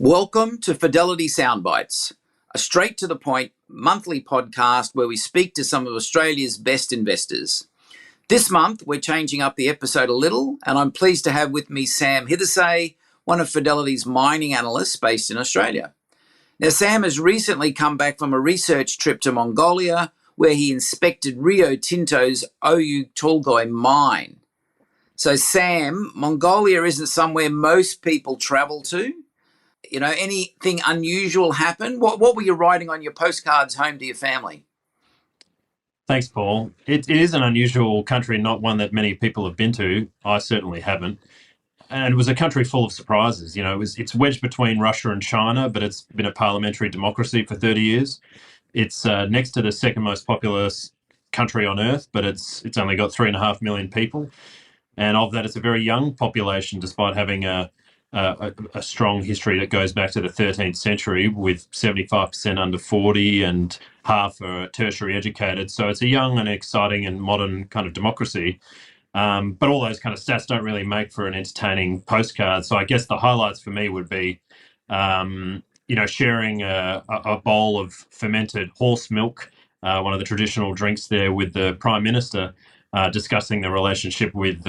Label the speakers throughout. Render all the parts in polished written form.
Speaker 1: Welcome to Fidelity Soundbites, a straight-to-the-point monthly podcast where we speak to some of Australia's best investors. This month, we're changing up the episode a little, and I'm pleased to have with me Sam Heithersay, one of Fidelity's mining analysts based in Australia. Now, Sam has recently come back from a research trip to Mongolia, where he inspected Rio Tinto's Oyu Tolgoi mine. So, Sam, Mongolia isn't somewhere most people travel to. You know, anything unusual happen? What were you writing on your postcards home to your family?
Speaker 2: Thanks, Paul. It is an unusual country, not one that many people have been to. I certainly haven't. And it was a country full of surprises. You know, it's wedged between Russia and China, but it's been a parliamentary democracy for 30 years. It's next to the second most populous country on earth, but it's only got 3.5 million people. And of that, it's a very young population, despite having a strong history that goes back to the 13th century, with 75% under 40 and half are tertiary educated. So it's a young and exciting and modern kind of democracy. But all those kind of stats don't really make for an entertaining postcard. So I guess the highlights for me would be, sharing a bowl of fermented horse milk, one of the traditional drinks there, with the Prime Minister, discussing the relationship with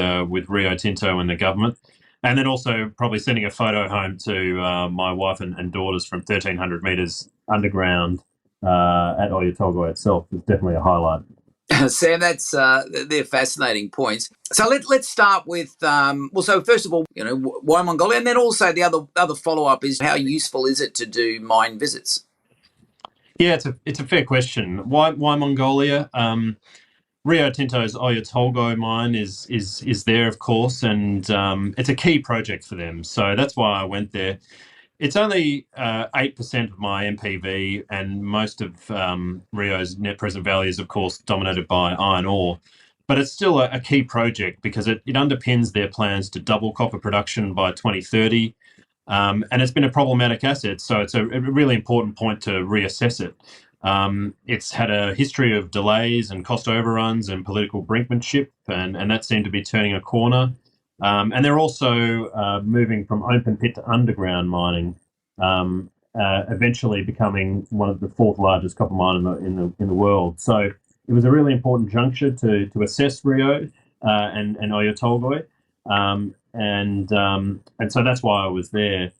Speaker 2: Rio Tinto and the government. And then also probably sending a photo home to my wife and daughters from 1,300 metres underground at Oyu Tolgoi itself is definitely a highlight.
Speaker 1: Sam, they're fascinating points. So let's start with so first of all, why Mongolia, and then also the other follow up is how useful is it to do mine visits?
Speaker 2: Yeah, it's a fair question. Why Mongolia? Rio Tinto's Oyu Tolgoi mine is there, of course, and it's a key project for them. So that's why I went there. It's only 8% of my MPV, and most of Rio's net present value is, of course, dominated by iron ore. But it's still a key project because it underpins their plans to double copper production by 2030. And it's been a problematic asset, so it's a really important point to reassess it. It's had a history of delays and cost overruns and political brinkmanship, and that seemed to be turning a corner. And they're also moving from open pit to underground mining, eventually becoming one of the fourth largest copper mine in the world. So it was a really important juncture to assess Rio and Oyu Tolgoi, and so that's why I was there.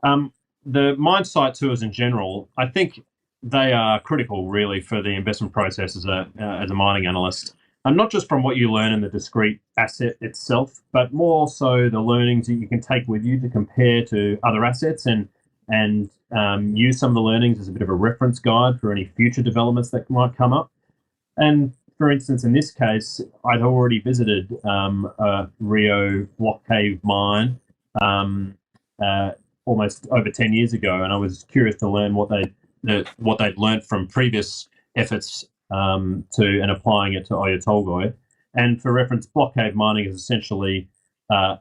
Speaker 2: The mine site tours in general, I think they are critical, really, for the investment process as a mining analyst. And not just from what you learn in the discrete asset itself, but more so the learnings that you can take with you to compare to other assets and use some of the learnings as a bit of a reference guide for any future developments that might come up. And for instance, in this case, I'd already visited a Rio block cave mine almost over 10 years ago, and I was curious to learn what they'd learned from previous efforts and applying it to Oyu Tolgoi. And for reference, block cave mining is essentially a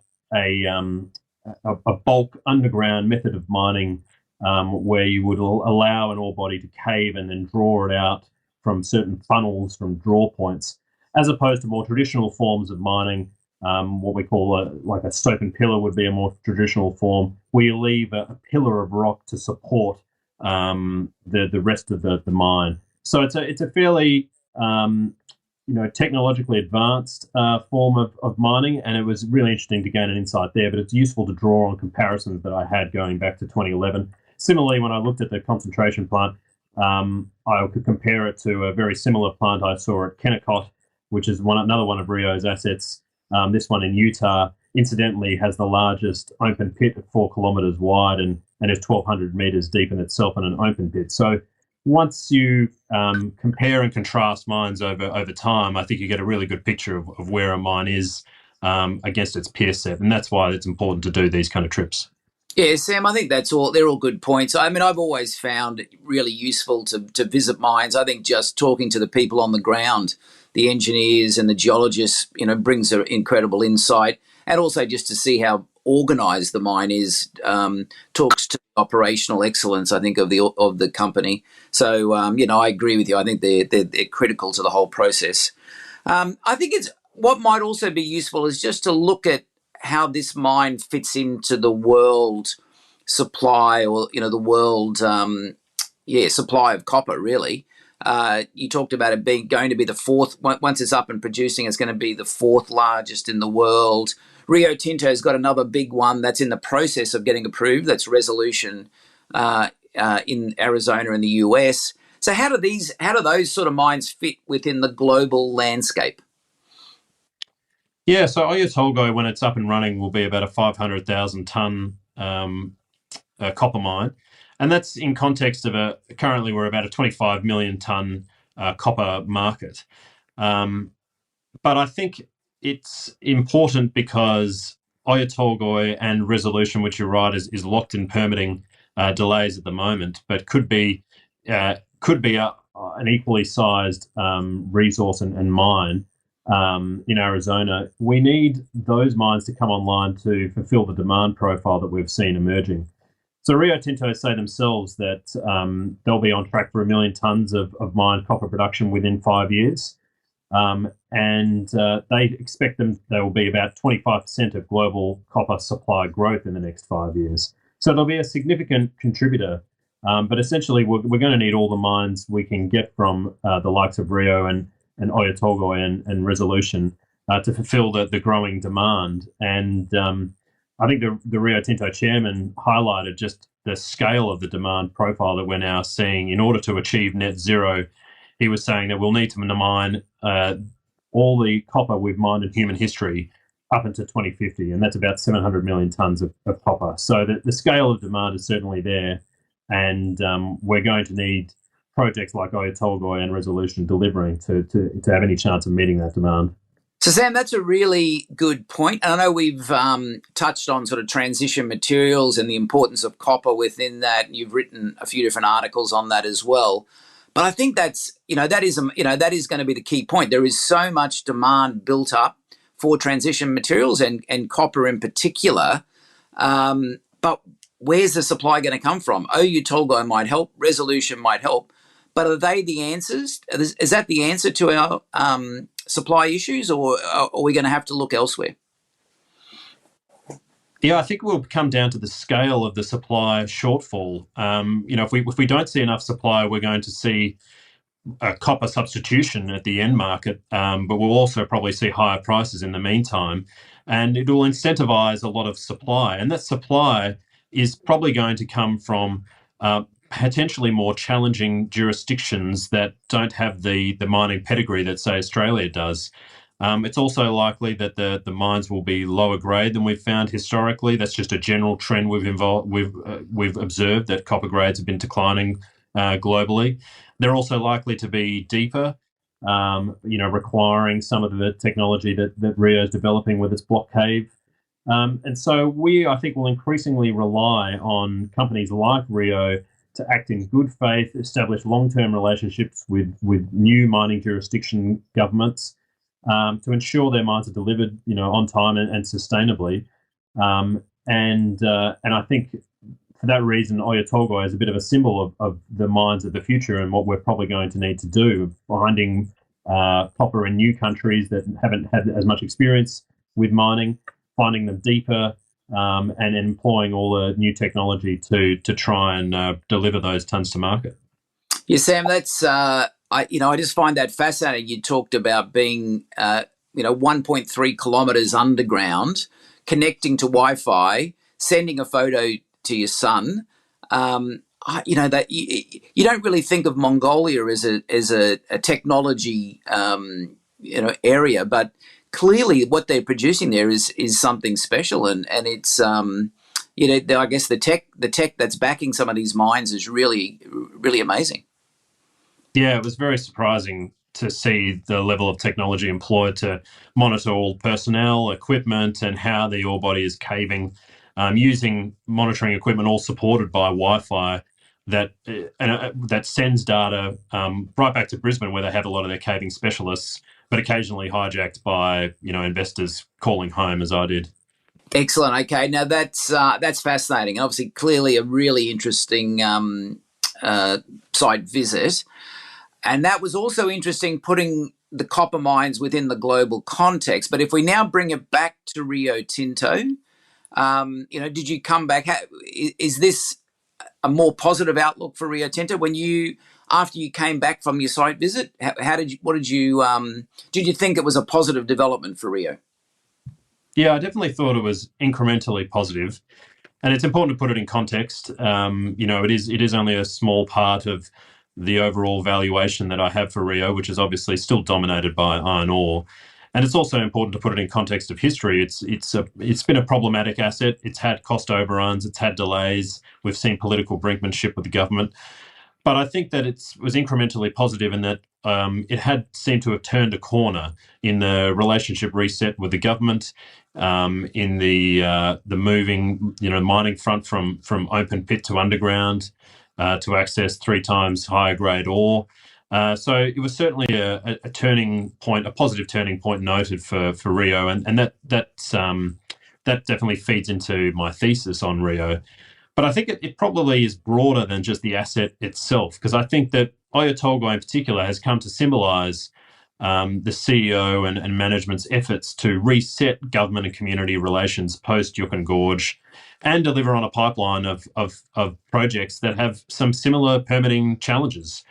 Speaker 2: bulk underground method of mining where you would allow an ore body to cave and then draw it out from certain funnels, from draw points, as opposed to more traditional forms of mining. What we call like a stope and pillar would be a more traditional form, where you leave a pillar of rock to support the rest of the mine. So it's a fairly technologically advanced form of mining, and it was really interesting to gain an insight there. But it's useful to draw on comparisons that I had going back to 2011. Similarly, when I looked at the concentration plant, I could compare it to a very similar plant I saw at Kennecott, which is another one of Rio's assets. This one in Utah, incidentally, has the largest open pit at 4 kilometres wide and is 1,200 metres deep in itself in an open pit. So once you compare and contrast mines over time, I think you get a really good picture of where a mine is against its peer set. And that's why it's important to do these kind of trips.
Speaker 1: Yeah, Sam, I think they're all good points. I mean, I've always found it really useful to visit mines. I think just talking to the people on the ground, the engineers and the geologists, brings an incredible insight. And also just to see how organised the mine is, talks to operational excellence, I think, of the company. So, I agree with you. I think they're critical to the whole process. I think what might also be useful is just to look at how this mine fits into the world supply, or the world supply of copper, really. You talked about it being going to be the fourth, once it's up and producing, it's going to be the fourth largest in the world. Rio Tinto's got another big one that's in the process of getting approved. That's Resolution in Arizona in the US. So how do those sort of mines fit within the global landscape?
Speaker 2: Yeah, so Oyu Tolgoi, when it's up and running, will be about a 500,000 tonne copper mine. And that's in context of currently we're about a 25 million tonne copper market. But I think it's important because Oyu Tolgoi and Resolution, which you're right, is locked in permitting delays at the moment, but could be an equally sized resource and mine in Arizona. We need those mines to come online to fulfill the demand profile that we've seen emerging. So Rio Tinto say themselves that they'll be on track for 1 million tonnes of mined copper production within 5 years. And they expect they will be about 25% of global copper supply growth in the next 5 years. So they'll be a significant contributor. But essentially, we're going to need all the mines we can get from the likes of Rio and Oyu Tolgoi and Resolution to fulfill the growing demand. And I think the Rio Tinto chairman highlighted just the scale of the demand profile that we're now seeing. In order to achieve net zero, he was saying that we'll need to mine all the copper we've mined in human history up into 2050, and that's about 700 million tonnes of copper. So the scale of demand is certainly there, and we're going to need projects like Oyu Tolgoi and Resolution delivering to have any chance of meeting that demand.
Speaker 1: So, Sam, that's a really good point. And I know we've touched on sort of transition materials and the importance of copper within that. And you've written a few different articles on that as well. But I think that is going to be the key point. There is so much demand built up for transition materials and copper in particular. But where's the supply going to come from? Oyu Tolgoi might help, Resolution might help, but are they the answers? Is that the answer to our supply issues, or are we going to have to look elsewhere?
Speaker 2: Yeah, I think it will come down to the scale of the supply shortfall. If we don't see enough supply, we're going to see a copper substitution at the end market, but we'll also probably see higher prices in the meantime, and it will incentivize a lot of supply. And that supply is probably going to come from potentially more challenging jurisdictions that don't have the mining pedigree that, say, Australia does. It's also likely that the mines will be lower grade than we've found historically. That's just a general trend we've observed, that copper grades have been declining globally. They're also likely to be deeper, requiring some of the technology that Rio is developing with its block cave. And so I think, will increasingly rely on companies like Rio to act in good faith, establish long-term relationships with new mining jurisdiction governments, to ensure their mines are delivered, on time and sustainably. And I think for that reason, Oyu Tolgoi is a bit of a symbol of the mines of the future and what we're probably going to need to do, finding copper in new countries that haven't had as much experience with mining, finding them deeper, and employing all the new technology to try and deliver those tons to market.
Speaker 1: Yeah, Sam, that's I just find that fascinating. You talked about being 1.3 kilometres underground, connecting to Wi-Fi, sending a photo to your son. That you don't really think of Mongolia as a technology area, but clearly what they're producing there is something special, and it's I guess the tech that's backing some of these mines is really, really amazing.
Speaker 2: Yeah, it was very surprising to see the level of technology employed to monitor all personnel, equipment, and how the ore body is caving, using monitoring equipment all supported by Wi-Fi that sends data right back to Brisbane, where they have a lot of their caving specialists, but occasionally hijacked by investors calling home, as I did.
Speaker 1: Excellent. Okay, now that's fascinating, and obviously, clearly, a really interesting site visit. And that was also interesting, putting the copper mines within the global context. But if we now bring it back to Rio Tinto, Did you come back? Is this a more positive outlook for Rio Tinto after you came back from your site visit? Did you think it was a positive development for Rio?
Speaker 2: Yeah, I definitely thought it was incrementally positive. And it's important to put it in context. It is only a small part of the overall valuation that I have for Rio, which is obviously still dominated by iron ore. And it's also important to put it in context of history. It's been a problematic asset. It's had cost overruns. It's had delays. We've seen political brinkmanship with the government. But I think that it was incrementally positive in that it had seemed to have turned a corner in the relationship reset with the government, in the moving, mining front from open pit to underground to access 3 times higher grade ore. So it was certainly a turning point, a positive turning point noted for Rio, and that definitely feeds into my thesis on Rio. But I think it probably is broader than just the asset itself, because I think that Oyu Tolgoi in particular has come to symbolise the CEO and management's efforts to reset government and community relations post Juukan Gorge and deliver on a pipeline of projects that have some similar permitting challenges.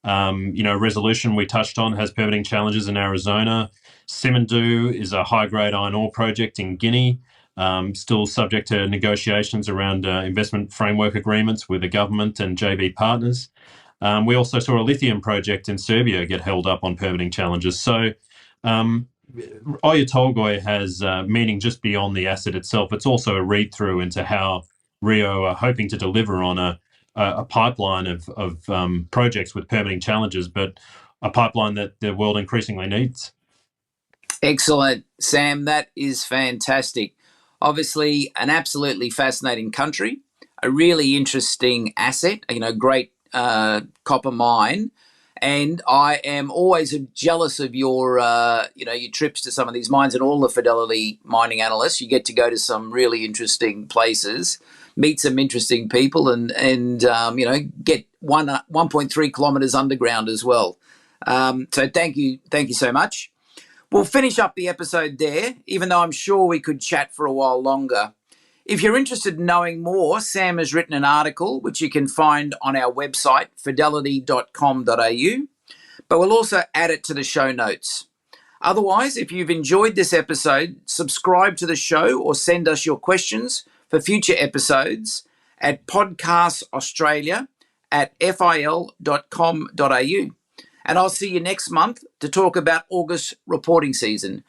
Speaker 2: Resolution we touched on has permitting challenges in Arizona. Simandou is a high-grade iron ore project in Guinea. Still subject to negotiations around investment framework agreements with the government and JV partners. We also saw a lithium project in Serbia get held up on permitting challenges. So Oyu Tolgoi has meaning just beyond the asset itself. It's also a read-through into how Rio are hoping to deliver on a pipeline of projects with permitting challenges, but a pipeline that the world increasingly needs.
Speaker 1: Excellent, Sam. That is fantastic. Obviously, an absolutely fascinating country, a really interesting asset, great copper mine. And I am always jealous of your trips to some of these mines and all the Fidelity mining analysts. You get to go to some really interesting places, meet some interesting people, and get 1.3 kilometres underground as well. So thank you so much. We'll finish up the episode there, even though I'm sure we could chat for a while longer. If you're interested in knowing more, Sam has written an article which you can find on our website, fidelity.com.au, but we'll also add it to the show notes. Otherwise, if you've enjoyed this episode, subscribe to the show or send us your questions for future episodes at podcastaustralia@fil.com.au. And I'll see you next month to talk about August reporting season.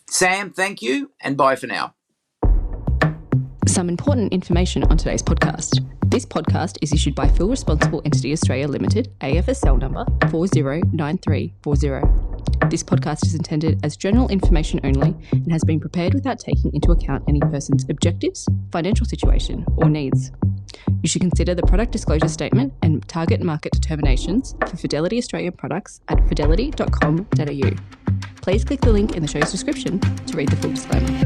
Speaker 1: Sam, thank you, and bye for now.
Speaker 3: Some important information on today's podcast. This podcast is issued by Full Responsible Entity Australia Limited, AFSL number 409340. This podcast is intended as general information only and has been prepared without taking into account any person's objectives, financial situation, or needs. You should consider the product disclosure statement and target market determinations for Fidelity Australian products at fidelity.com.au. Please click the link in the show's description to read the full disclaimer.